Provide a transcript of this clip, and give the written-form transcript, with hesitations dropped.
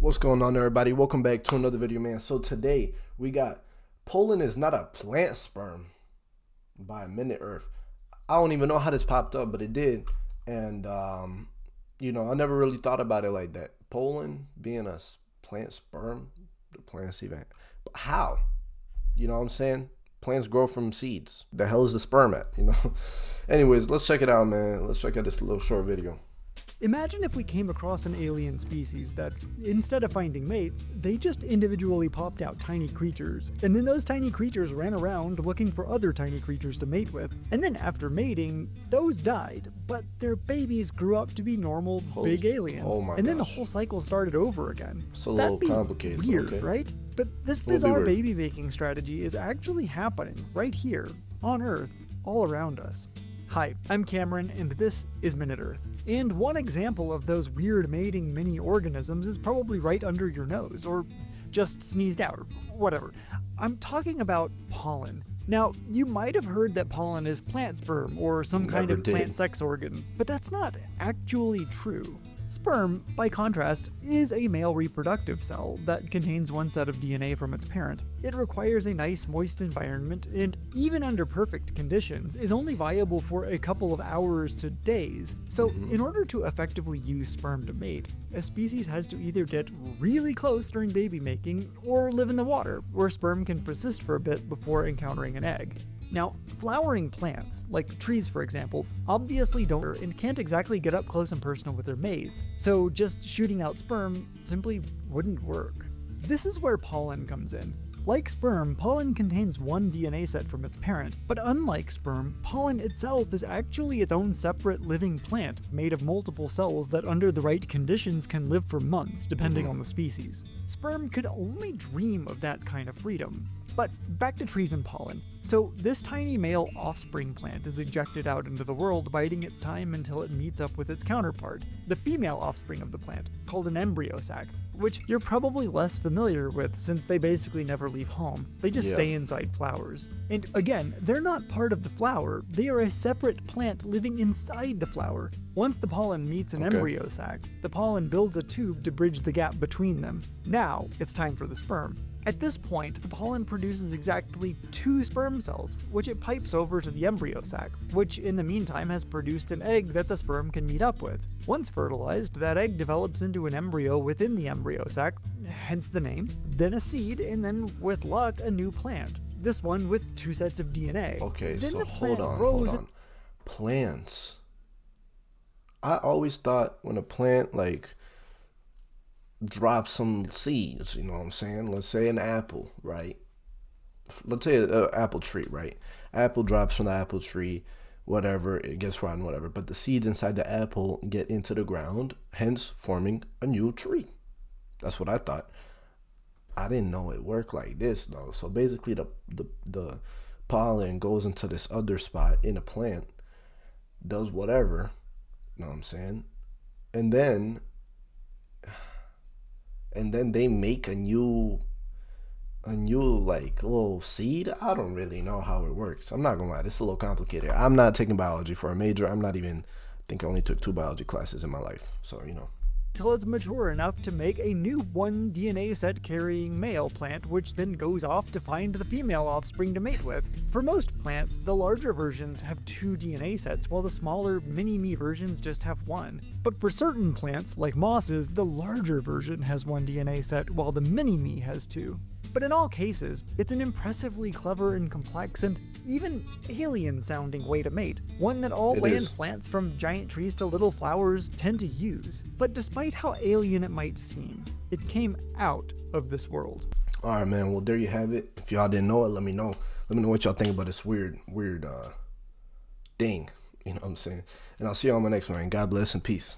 What's going on, everybody? Welcome back to another video, man. So today we got pollen is not a plant sperm by Minute Earth. I don't even know how this popped up, but it did. And I never really thought about it like that. Pollen being a plant sperm, the plants even, but how? You know what I'm saying? Plants grow from seeds. The hell is the sperm at? Anyways, let's check it out, man. Let's check out this little short video. Imagine if we came across an alien species that, instead of finding mates, they just individually popped out tiny creatures, and then those tiny creatures ran around looking for other tiny creatures to mate with. And then after mating, those died, but their babies grew up to be normal, big aliens. Oh my and then gosh. the whole cycle started over again. It's a little complicated. Weird, okay. right? But this bizarre baby making strategy is actually happening right here, on Earth, all around us. Hi, I'm Cameron, and this is Minute Earth. And one example of those weird mating mini-organisms is probably right under your nose, or just sneezed out, or whatever. I'm talking about pollen. Now, you might have heard that pollen is plant sperm, or some kind of plant sex organ, but that's not actually true. Sperm, by contrast, is a male reproductive cell that contains one set of DNA from its parent. It requires a nice moist environment and, even under perfect conditions, is only viable for a couple of hours to days. So, in order to effectively use sperm to mate, a species has to either get really close during baby making or live in the water, where sperm can persist for a bit before encountering an egg. Now, flowering plants, like trees for example, obviously don't and can't exactly get up close and personal with their mates, so just shooting out sperm simply wouldn't work. This is where pollen comes in. Like sperm, pollen contains one DNA set from its parent, but unlike sperm, pollen itself is actually its own separate living plant made of multiple cells that under the right conditions can live for months depending on the species. Sperm could only dream of that kind of freedom. But back to trees and pollen. So this tiny male offspring plant is ejected out into the world, biding its time until it meets up with its counterpart, the female offspring of the plant, called an embryo sac, which you're probably less familiar with since they basically never leave home. They just stay inside flowers. And again, they're not part of the flower, they are a separate plant living inside the flower. Once the pollen meets an embryo sac, the pollen builds a tube to bridge the gap between them. Now, it's time for the sperm. At this point, the pollen produces exactly 2 sperm cells, which it pipes over to the embryo sac, which in the meantime has produced an egg that the sperm can meet up with. Once fertilized, that egg develops into an embryo within the embryo sac, hence the name, then a seed, and then, with luck, a new plant. This one with 2 sets of DNA. Okay, then so the plant hold grows on. Plants. I always thought when a plant, drop some seeds, you know what I'm saying? Let's say an apple, right? Let's say an apple tree, right? Apple drops from the apple tree, whatever, it gets rotten, whatever. But the seeds inside the apple get into the ground, hence forming a new tree. That's what I thought. I didn't know it worked like this, though. So basically the pollen goes into this other spot in a plant, does whatever, you know what I'm saying? And then they make a new little seed. I don't really know how it works. I'm not gonna lie, it's a little complicated. I'm not taking biology for a major. I think I only took 2 biology classes in my life, so till it's mature enough to make a new 1 DNA set carrying male plant, which then goes off to find the female offspring to mate with. For most plants, the larger versions have 2 DNA sets, while the smaller mini-me versions just have 1. But for certain plants, like mosses, the larger version has 1 DNA set, while the mini-me has 2. But in all cases, it's an impressively clever and complex and even alien-sounding way to mate, one that all land plants from giant trees to little flowers tend to use. But despite how alien it might seem, it came out of this world. Alright, man, well, there you have it. If y'all didn't know it, let me know. Let me know what y'all think about this weird thing, you know what I'm saying? And I'll see you on my next one, and God bless and peace.